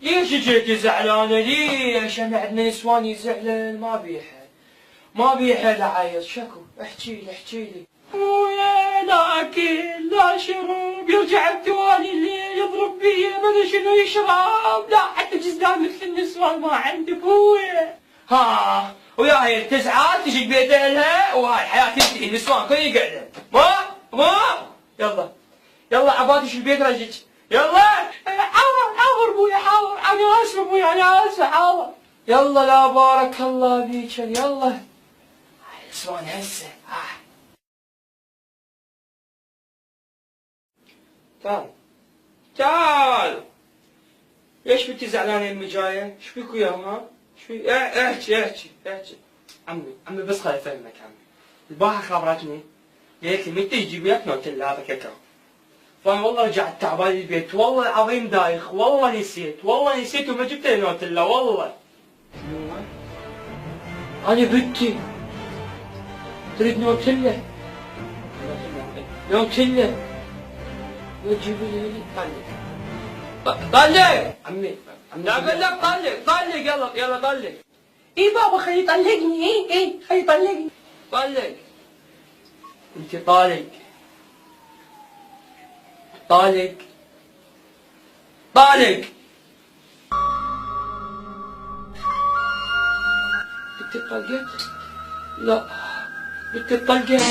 ليش جيتي زعلانة ليش؟ احنا عندنا نسوان يزعلن ما بيها لعايز شكو. احكيلي. خويا لا اكل لا شرب، يرجع بتوالي الليل يضرب بي ما شنو يشرب، لا حتى جزدان مثل النسوان ما عندك خويا. ها وياهي التسعات تجي بيت اهلها وهاي حياتي تنتهي، النسوان كل يقعدن. ما يلا عباتي البيت رجج يلا. حاضر ابويا حاضر، انا اسف ابويا انا اسف حاضر. يلا لا بارك الله بيك يلا. هاي النسوان هسه. تعال ليش بنتي زعلانه امي جايه؟ ايش بيك وياهم ها؟ ايش بيك؟ احكي عمي بس خليني افهمك عمي. البارحه خبرتني قالت لي متى تجيب لك نوتيلا هذا كاكاو. فانا والله رجعت تعبان البيت والله العظيم دايخ، والله نسيت وما جبت لي نوتيلا والله. انا بنتي تريد نوتيلا وتجيب لي طلق عمي لا اقول لك طلق يلا طلق. اي بابا خلي يطلقني. اي خلي يطلقني. طلق انت طالق انت طلقت؟ لا انت طلقت